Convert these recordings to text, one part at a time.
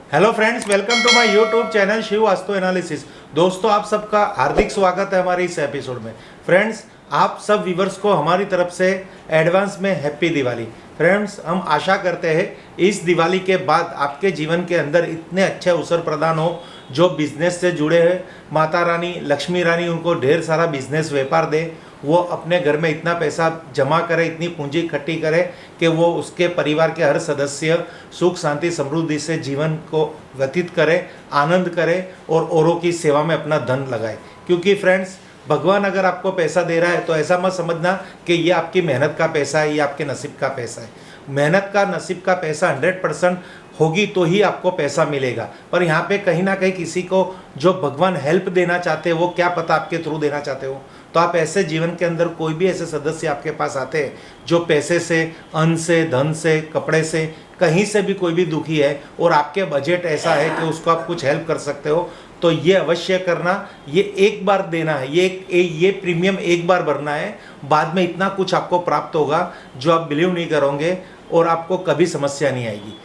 Hello friends, welcome to my YouTube channel Shiv Vastu analysis. दोस्तों, आप सबका हार्दिक स्वागत है हमारे इस एपिसोड में। फ्रेंड्स, आप सब व्यूवर्स को हमारी तरफ से एडवांस में हैप्पी दिवाली। फ्रेंड्स, हम आशा करते हैं इस दिवाली के बाद आपके जीवन के अंदर इतने अच्छे अवसर प्रदान हो। जो बिजनेस से जुड़े हैं, माता रानी लक्ष्मी रानी उनको ढेर सारा बिजनेस व्यापार दे। वो अपने घर में इतना पैसा जमा करे, इतनी पूंजी इकट्ठी करे कि वो उसके परिवार के हर सदस्य सुख शांति समृद्धि से जीवन को व्यतीत करे, आनंद करे और औरों की सेवा में अपना धन लगाए। क्योंकि फ्रेंड्स, भगवान अगर आपको पैसा दे रहा है तो ऐसा मत समझना कि ये आपकी मेहनत का पैसा है, ये आपके नसीब का पैसा है। मेहनत का नसीब का पैसा 100% होगी तो ही आपको पैसा मिलेगा। पर यहाँ पे कहीं ना कहीं किसी को जो भगवान हेल्प देना चाहते हैं, वो क्या पता आपके थ्रू देना चाहते हो। तो आप ऐसे जीवन के अंदर कोई भी ऐसे सदस्य आपके पास आते हैं जो पैसे से, अन्न से, धन से, कपड़े से, कहीं से भी कोई भी दुखी है और आपके बजट ऐसा है कि उसको आप कुछ हेल्प कर सकते हो, तो ये अवश्य करना। ये एक बार देना है, ये प्रीमियम एक बार भरना है। बाद में इतना कुछ आपको प्राप्त होगा जो आप बिलीव नहीं करोगे और आपको कभी समस्या नहीं आएगी।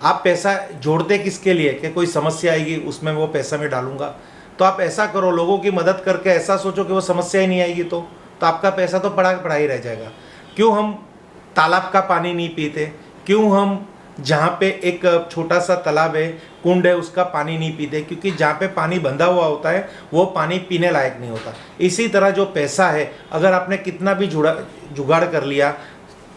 आप पैसा जोड़ते किसके लिए कि कोई समस्या आएगी उसमें वो पैसा मैं डालूंगा। तो आप ऐसा करो, लोगों की मदद करके ऐसा सोचो कि वो समस्या ही नहीं आएगी, तो आपका पैसा तो पड़ा ही रह जाएगा। क्यों हम तालाब का पानी नहीं पीते? क्यों हम जहाँ पे एक छोटा सा तालाब है, कुंड है, उसका पानी नहीं पीते? क्योंकि जहाँ पे पानी बंधा हुआ होता है वो पानी पीने लायक नहीं होता। इसी तरह जो पैसा है, अगर आपने कितना भी जुगाड़ कर लिया,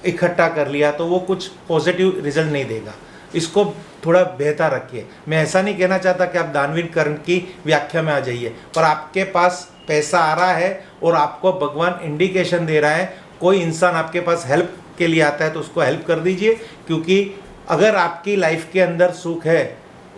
इकट्ठा कर लिया, तो वो कुछ पॉजिटिव रिजल्ट नहीं देगा। इसको थोड़ा बेहतर रखिए। मैं ऐसा नहीं कहना चाहता कि आप दानवीर कर्म की व्याख्या में आ जाइए, पर आपके पास पैसा आ रहा है और आपको भगवान इंडिकेशन दे रहा है, कोई इंसान आपके पास हेल्प के लिए आता है तो उसको हेल्प कर दीजिए। क्योंकि अगर आपकी लाइफ के अंदर सुख है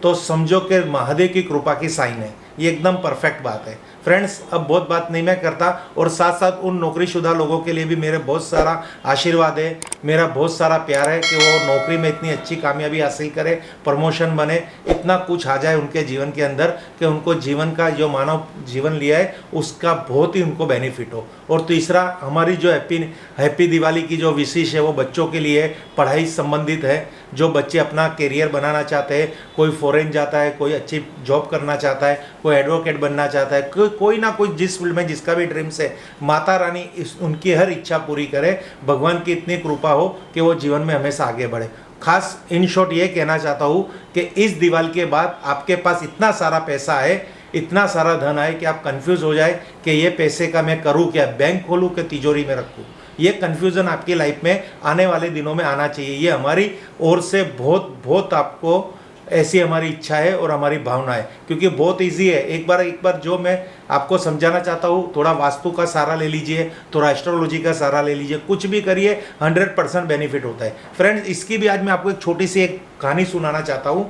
तो समझो कि महादेव की कृपा की साइन है। ये एकदम परफेक्ट बात है। फ्रेंड्स, अब बहुत बात नहीं मैं करता, और साथ साथ उन नौकरीशुदा लोगों के लिए भी मेरे बहुत सारा आशीर्वाद है, मेरा बहुत सारा प्यार है कि वो नौकरी में इतनी अच्छी कामयाबी हासिल करे, प्रमोशन बने, इतना कुछ आ जाए उनके जीवन के अंदर कि उनको जीवन का जो मानव जीवन लिया है उसका बहुत ही उनको बेनिफिट हो। और तीसरा, हमारी जो हैप्पी दिवाली की जो विशेष है वो बच्चों के लिए पढ़ाई संबंधित है। जो बच्चे अपना करियर बनाना चाहते हैं, कोई फॉरेन जाता है, कोई अच्छी जॉब करना चाहता है, कोई एडवोकेट बनना चाहता है, कोई ना कोई जिस फील्ड में जिसका भी ड्रीम्स है, माता रानी उनकी हर इच्छा पूरी करे। भगवान की इतनी कृपा हो कि वो जीवन में हमेशा आगे बढ़े। खास इन शॉर्ट ये कहना चाहता हूँ कि इस दिवाली के बाद आपके पास इतना सारा पैसा है, इतना सारा धन आए कि आप कंफ्यूज हो जाए कि ये पैसे का मैं करूँ क्या, बैंक खोलूँ कि तिजोरी में रखूँ। ये कन्फ्यूज़न आपकी लाइफ में आने वाले दिनों में आना चाहिए। ये हमारी ओर से बहुत बहुत आपको ऐसी हमारी इच्छा है और हमारी भावना है। क्योंकि बहुत इजी है। एक बार जो मैं आपको समझाना चाहता हूँ, थोड़ा वास्तु का सहारा ले लीजिए, थोड़ा एस्ट्रोलॉजी का सहारा ले लीजिए, कुछ भी करिए, 100% बेनिफिट होता है। फ्रेंड्स, इसकी भी आज मैं आपको एक छोटी सी एक कहानी सुनाना चाहता हूँ।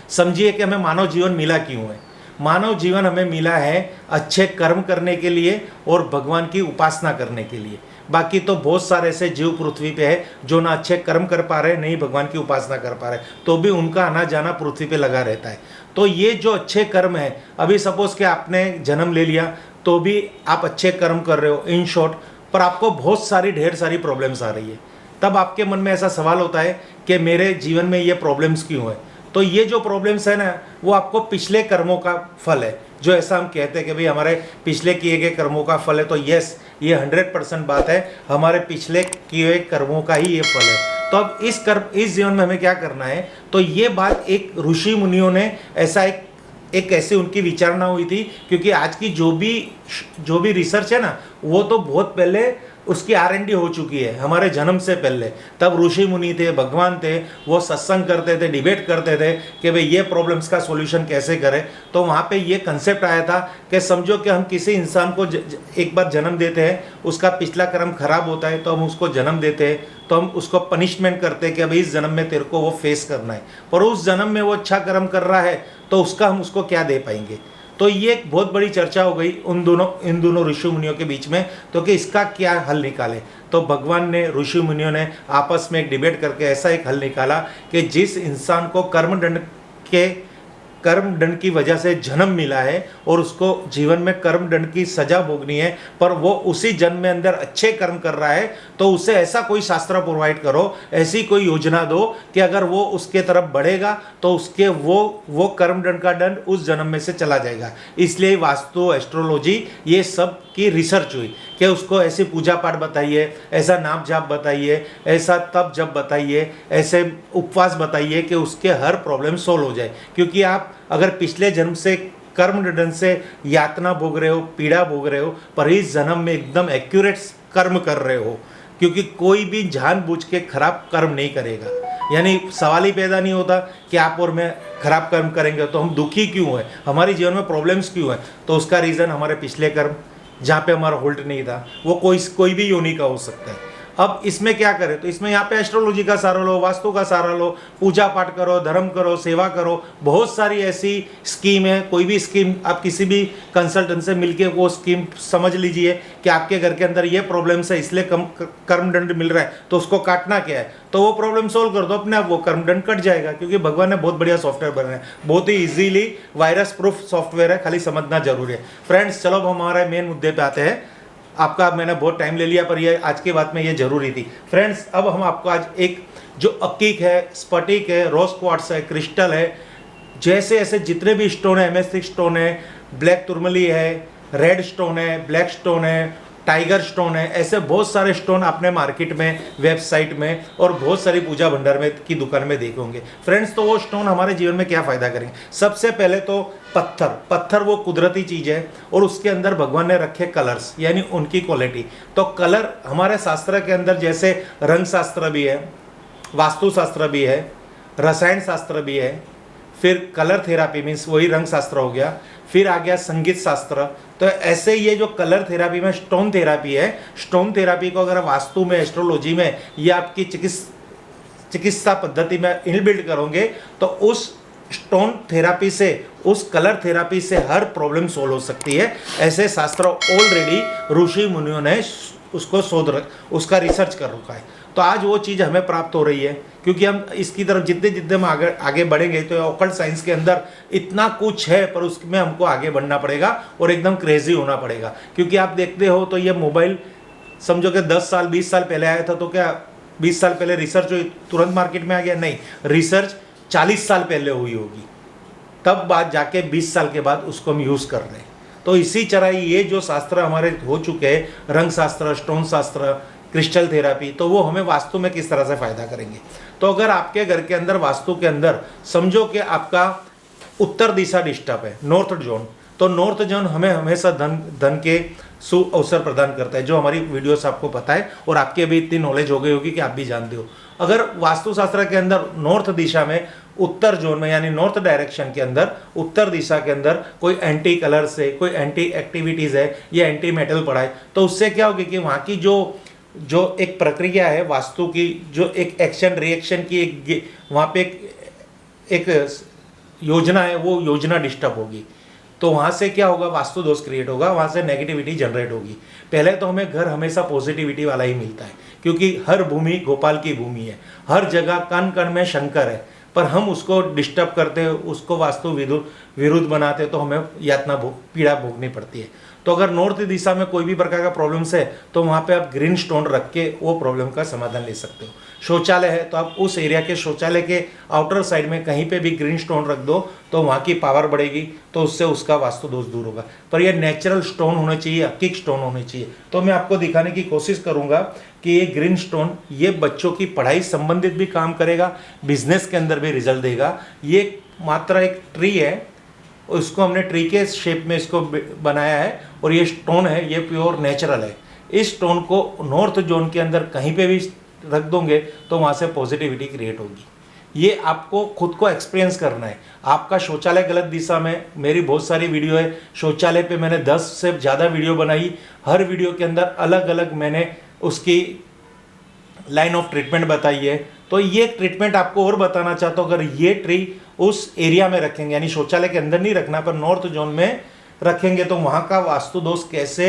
समझिए कि हमें मानव जीवन मिला क्यों है। मानव जीवन हमें मिला है अच्छे कर्म करने के लिए और भगवान की उपासना करने के लिए। बाकी तो बहुत सारे ऐसे जीव पृथ्वी पे है जो ना अच्छे कर्म कर पा रहे, नहीं भगवान की उपासना कर पा रहे, तो भी उनका आना जाना पृथ्वी पे लगा रहता है। तो ये जो अच्छे कर्म है, अभी सपोज कि आपने जन्म ले लिया तो भी आप अच्छे कर्म कर रहे हो इन शॉर्ट, पर आपको बहुत सारी ढेर सारी प्रॉब्लम्स आ रही है। तब आपके मन में ऐसा सवाल होता है कि मेरे जीवन में ये प्रॉब्लम्स क्यों है। तो ये जो प्रॉब्लम्स है ना, वो आपको पिछले कर्मों का फल है। जो ऐसा हम कहते हैं कि भाई हमारे पिछले किए गए कर्मों का फल है, तो यस, ये 100% बात है, हमारे पिछले किए हुए कर्मों का ही ये फल है। तो अब इस जीवन में हमें क्या करना है, तो ये बात एक ऋषि मुनियों ने ऐसा एक ऐसी उनकी विचारणा हुई थी। क्योंकि आज की जो भी रिसर्च है ना, वो तो बहुत पहले उसकी R&D हो चुकी है, हमारे जन्म से पहले। तब ऋषि मुनि थे, भगवान थे, वो सत्संग करते थे, डिबेट करते थे कि भाई ये प्रॉब्लम्स का सॉल्यूशन कैसे करें। तो वहाँ पे ये कंसेप्ट आया था कि समझो कि हम किसी इंसान को एक बार जन्म देते हैं, उसका पिछला कर्म खराब होता है तो हम उसको जन्म देते हैं, तो हम उसको पनिशमेंट करते हैं कि भाई इस जन्म में तेरे को वो फेस करना है। पर उस जन्म में वो अच्छा कर्म कर रहा है तो उसका हम उसको क्या दे पाएंगे। तो ये एक बहुत बड़ी चर्चा हो गई इन दोनों ऋषि मुनियों के बीच में, तो कि इसका क्या हल निकाले। तो भगवान ने, ऋषि मुनियों ने आपस में एक डिबेट करके ऐसा एक हल निकाला कि जिस इंसान को कर्मदंड के कर्म दंड की वजह से जन्म मिला है और उसको जीवन में कर्म दंड की सजा भोगनी है, पर वो उसी जन्म में अंदर अच्छे कर्म कर रहा है, तो उसे ऐसा कोई शास्त्र प्रोवाइड करो, ऐसी कोई योजना दो कि अगर वो उसके तरफ बढ़ेगा तो उसके वो कर्म दंड का दंड उस जन्म में से चला जाएगा। इसलिए वास्तु, एस्ट्रोलॉजी, ये सब की रिसर्च हुई कि उसको ऐसी पूजा पाठ बताइए, ऐसा नाम जाप बताइए, ऐसा तप जप बताइए, ऐसे उपवास बताइए कि उसके हर प्रॉब्लम सोल्व हो जाए। क्योंकि आप अगर पिछले जन्म से कर्म दंड से यातना भोग रहे हो, पीड़ा भोग रहे हो, पर इस जन्म में एकदम एक्यूरेट कर्म कर रहे हो, क्योंकि कोई भी जानबूझ के खराब कर्म नहीं करेगा। यानी सवाल ही पैदा नहीं होता कि आप और मैं खराब कर्म करेंगे तो हम दुखी क्यों हैं, हमारे जीवन में प्रॉब्लम्स क्यों हैं, तो उसका रीज़न हमारे पिछले कर्म जहाँ पे हमारा होल्ड नहीं था, वो कोई भी योनि का हो सकता है। अब इसमें क्या करें, तो इसमें यहाँ पे एस्ट्रोलॉजी का सहारा लो, वास्तु का सहारा लो, पूजा पाठ करो, धर्म करो, सेवा करो, बहुत सारी ऐसी स्कीम है। कोई भी स्कीम आप किसी भी कंसल्टेंट से मिलके वो स्कीम समझ लीजिए कि आपके घर के अंदर ये प्रॉब्लम्स है, इसलिए कर्मदंड मिल रहा है, तो उसको काटना क्या है, तो वो प्रॉब्लम सोल्व कर दो, अपने आप वो कर्मदंड कट जाएगा। क्योंकि भगवान ने बहुत बढ़िया सॉफ्टवेयर बनाया है, बहुत ही इजीली वायरस प्रूफ सॉफ्टवेयर है, खाली समझना जरूरी है। फ्रेंड्स, चलो अब हमारे मेन मुद्दे पे आते हैं। आपका मैंने बहुत टाइम ले लिया, पर ये आज के बात में ये जरूरी थी। फ्रेंड्स, अब हम आपको आज एक जो अकीक है, स्फटिक है, रोज क्वार्ट्स है, क्रिस्टल है, जैसे ऐसे जितने भी स्टोन है, एमेथिस्ट स्टोन है, ब्लैक तुर्मली है, रेड स्टोन है, ब्लैक स्टोन है, टाइगर स्टोन है, ऐसे बहुत सारे स्टोन आपने मार्केट में, वेबसाइट में और बहुत सारी पूजा भंडार में की दुकान में देखे होंगे। फ्रेंड्स, तो वो स्टोन हमारे जीवन में क्या फ़ायदा करेंगे? सबसे पहले तो पत्थर वो कुदरती चीज़ है और उसके अंदर भगवान ने रखे कलर्स, यानी उनकी क्वालिटी। तो कलर हमारे शास्त्र के अंदर जैसे रंग शास्त्र भी है, वास्तु शास्त्र भी है, रसायन शास्त्र भी है, फिर कलर थेरापी मीन्स वही रंग शास्त्र हो गया, फिर आ गया संगीत शास्त्र। तो ऐसे ये जो कलर थेरापी में स्टोन थेरापी है, स्टोन थेरापी को अगर वास्तु में, एस्ट्रोलॉजी में या आपकी चिकित्सा पद्धति में इनबिल्ड करोगे तो उस स्टोन थेरापी से, उस कलर थेरापी से हर प्रॉब्लम सोल्व हो सकती है। ऐसे शास्त्र ऑलरेडी ऋषि मुनियों ने उसको उसका रिसर्च कर रखा है। तो आज वो चीज़ हमें प्राप्त हो रही है, क्योंकि हम इसकी तरफ जितने हम आगे बढ़ेंगे तो ऑकल्ट साइंस के अंदर इतना कुछ है, पर उसमें हमको आगे बढ़ना पड़ेगा और एकदम क्रेजी होना पड़ेगा। क्योंकि आप देखते हो तो ये मोबाइल समझो कि 10 साल 20 साल पहले आया था, तो क्या 20 साल पहले रिसर्च हुई तुरंत मार्केट में आ गया? नहीं, रिसर्च 40 साल पहले हुई होगी, तब बात जाके 20 साल के बाद उसको हम यूज़ कर रहे हैं। तो इसी तरह ये जो शास्त्र हमारे हो चुके हैं, रंग शास्त्र, स्टोन शास्त्र, क्रिस्टल थेरापी, तो वो हमें वास्तु में किस तरह से फ़ायदा करेंगे। तो अगर आपके घर के अंदर वास्तु के अंदर समझो कि आपका उत्तर दिशा डिस्टर्ब है, नॉर्थ जोन, तो नॉर्थ जोन हमें हमेशा धन के सु अवसर प्रदान करता है, जो हमारी वीडियोस आपको पता है और आपकी अभी इतनी नॉलेज हो गई होगी कि आप भी जानते हो। अगर वास्तुशास्त्र के अंदर नॉर्थ दिशा में, उत्तर जोन में, यानी नॉर्थ डायरेक्शन के अंदर, उत्तर दिशा के अंदर कोई एंटी कलर से, कोई एंटी एक्टिविटीज़ है या एंटी मेटल पड़ा है, तो उससे क्या होगी कि वहाँ की जो एक प्रक्रिया है वास्तु की, जो एक एक्शन रिएक्शन की एक वहाँ पे एक योजना है, वो योजना डिस्टर्ब होगी। तो वहाँ से क्या होगा? वास्तु दोष क्रिएट होगा, वहाँ से नेगेटिविटी जनरेट होगी। पहले तो हमें घर हमेशा पॉजिटिविटी वाला ही मिलता है, क्योंकि हर भूमि गोपाल की भूमि है, हर जगह कण कण में शंकर है, पर हम उसको डिस्टर्ब करते हैं, उसको वास्तु विरुद्ध बनाते हैं, तो हमें यातना पीड़ा भोगनी पड़ती है। तो अगर नॉर्थ दिशा में कोई भी प्रकार का प्रॉब्लम्स है तो वहाँ पे आप ग्रीन स्टोन रख के वो प्रॉब्लम का समाधान ले सकते हो। शौचालय है तो आप उस एरिया के शौचालय के आउटर साइड में कहीं पे भी ग्रीन स्टोन रख दो, तो वहाँ की पावर बढ़ेगी, तो उससे उसका वास्तु दोष दूर होगा। पर यह नेचुरल स्टोन होने चाहिए, अकीक स्टोन होने चाहिए। तो मैं आपको दिखाने की कोशिश करूँगा कि ये ग्रीन स्टोन, ये बच्चों की पढ़ाई संबंधित भी काम करेगा, बिजनेस के अंदर भी रिजल्ट देगा। ये मात्र एक ट्री है, उसको हमने ट्री के शेप में इसको बनाया है, और ये स्टोन है, ये प्योर नेचुरल है। इस स्टोन को नॉर्थ जोन के अंदर कहीं पे भी रख दोगे तो वहाँ से पॉजिटिविटी क्रिएट होगी। ये आपको खुद को एक्सपीरियंस करना है। आपका शौचालय गलत दिशा में, मेरी बहुत सारी वीडियो है शौचालय पे, मैंने 10 से ज़्यादा वीडियो बनाई, हर वीडियो के अंदर अलग अलग मैंने उसकी लाइन ऑफ ट्रीटमेंट बताई है। तो ये ट्रीटमेंट आपको और बताना चाहता हूँ, अगर ये ट्री उस एरिया में रखेंगे, यानी शौचालय के अंदर नहीं रखना, पर नॉर्थ जोन में रखेंगे, तो वहाँ का वास्तु दोष कैसे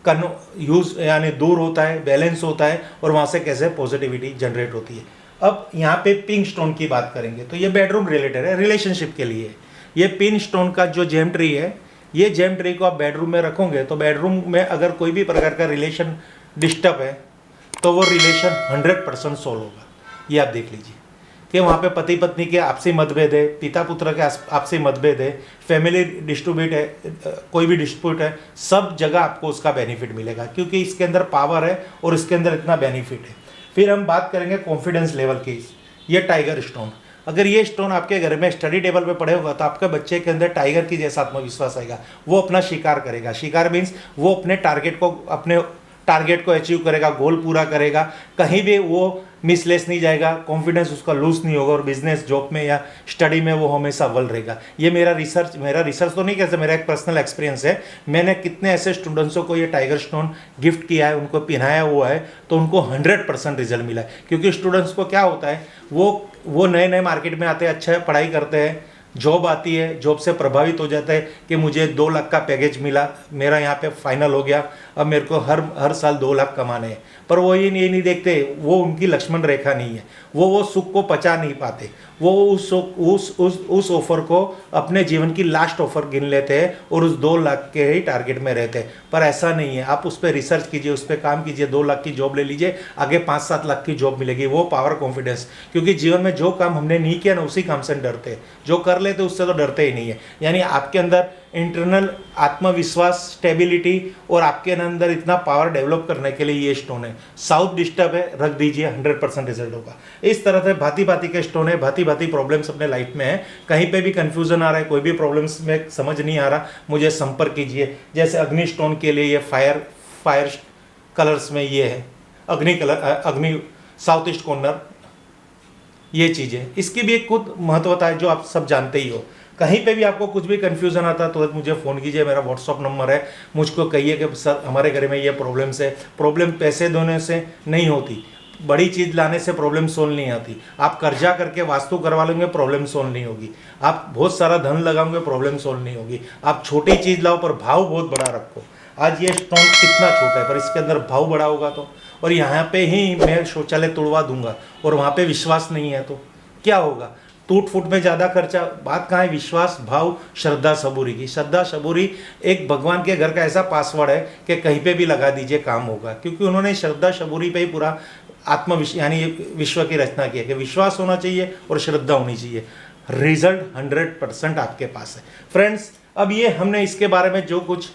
यानी दूर होता है, बैलेंस होता है, और वहाँ से कैसे पॉजिटिविटी जनरेट होती है। अब यहाँ पे पिंक स्टोन की बात करेंगे, तो ये बेडरूम रिलेटेड है, रिलेशनशिप के लिए। ये पिन स्टोन का जो जेमेट्री है, ये जेमेट्री को आप बेडरूम में रखोगे तो बेडरूम में अगर कोई भी प्रकार का रिलेशन डिस्टर्ब है तो वो रिलेशन 100% सॉल्व होगा। ये आप देख लीजिए कि वहाँ पे पति पत्नी के आपसी मतभेद है, पिता पुत्र के आपसी मतभेद है, फैमिली डिस्ट्रीब्यूट है, कोई भी डिस्प्यूट है, सब जगह आपको उसका बेनिफिट मिलेगा क्योंकि इसके अंदर पावर है और इसके अंदर इतना बेनिफिट है। फिर हम बात करेंगे कॉन्फिडेंस लेवल की। ये टाइगर स्टोन, अगर ये स्टोन आपके घर में स्टडी टेबल पे पड़े होगा तो आपके बच्चे के अंदर टाइगर की जैसा आत्मविश्वास आएगा। वो अपना शिकार करेगा। शिकार मीन्स वो अपने टारगेट को अचीव करेगा, गोल पूरा करेगा, कहीं भी वो मिसलेस नहीं जाएगा, कॉन्फिडेंस उसका लूज नहीं होगा और बिजनेस, जॉब में या स्टडी में वो हमेशा अव्वल रहेगा। ये मेरा रिसर्च तो नहीं कहते, मेरा एक पर्सनल एक्सपीरियंस है। मैंने कितने ऐसे स्टूडेंट्सों को ये टाइगर स्टोन गिफ्ट किया है, उनको पहनाया हुआ है, तो उनको 100% रिजल्ट मिला है। क्योंकि स्टूडेंट्स को क्या होता है, वो नए नए मार्केट में आते हैं, अच्छा पढ़ाई करते हैं, जॉब आती है, जॉब से प्रभावित हो जाता है कि मुझे 2 लाख का पैकेज मिला, मेरा यहाँ पे फाइनल हो गया, अब मेरे को हर साल 2 लाख कमाने हैं। पर वो ये नहीं देखते, वो उनकी लक्ष्मण रेखा नहीं है, वो सुख को पचा नहीं पाते, वो उस ऑफर को अपने जीवन की लास्ट ऑफर गिन लेते हैं और उस 2 लाख के ही टारगेट में रहते हैं। पर ऐसा नहीं है, आप उस पर रिसर्च कीजिए, उस पर काम कीजिए, 2 लाख की जॉब ले लीजिए, आगे 5-7 लाख की जॉब मिलेगी। वो पावर कॉन्फिडेंस, क्योंकि जीवन में जो काम हमने नहीं किया ना, उसी काम से डरते हैं, जो कर लेते उससे तो डरते ही नहीं है। यानी आपके अंदर इंटरनल आत्मविश्वास, स्टेबिलिटी और आपके अंदर इतना पावर डेवलप करने के लिए ये स्टोन है। साउथ डिस्टर्ब है, रख दीजिए, 100% रिजल्ट होगा। इस तरह से भांति भांति के स्टोन है, भांति भांति प्रॉब्लम्स अपने लाइफ में है। कहीं पे भी कंफ्यूजन आ रहा है, कोई भी प्रॉब्लम्स में समझ नहीं आ रहा, मुझे संपर्क कीजिए। जैसे अग्नि स्टोन के लिए ये फायर कलर्स में ये है अग्नि साउथ ईस्ट कॉर्नर, ये चीज़ें, इसकी भी एक खुद महत्वता है जो आप सब जानते ही हो। कहीं पे भी आपको कुछ भी कन्फ्यूज़न आता है तो मुझे फ़ोन कीजिए, मेरा व्हाट्सअप नंबर है, मुझको कहिए कि सर हमारे घर में ये प्रॉब्लम्स है। प्रॉब्लम पैसे देने से नहीं होती, बड़ी चीज़ लाने से प्रॉब्लम सोल्व नहीं आती। आप कर्जा करके वास्तु करवा लेंगे, प्रॉब्लम सोल्व नहीं होगी। आप बहुत सारा धन लगाओगे, प्रॉब्लम सोल्व नहीं होगी। आप छोटी चीज़ लाओ पर भाव बहुत बड़ा रखो। आज ये स्टोन कितना छोटा है पर इसके अंदर भाव बड़ा होगा तो, और यहाँ पे ही मैं शौचालय तोड़वा दूंगा और वहाँ पे विश्वास नहीं है तो क्या होगा? टूट फूट में ज़्यादा खर्चा। बात कहाँ है? विश्वास, भाव, श्रद्धा सबूरी की। श्रद्धा सबूरी एक भगवान के घर का ऐसा पासवर्ड है कि कहीं पे भी लगा दीजिए काम होगा, क्योंकि उन्होंने श्रद्धा सबूरी पे ही पूरा यानी विश्व की रचना की है कि विश्वास होना चाहिए और श्रद्धा होनी चाहिए। रिजल्ट 100% आपके पास है। फ्रेंड्स, अब ये हमने इसके बारे में जो कुछ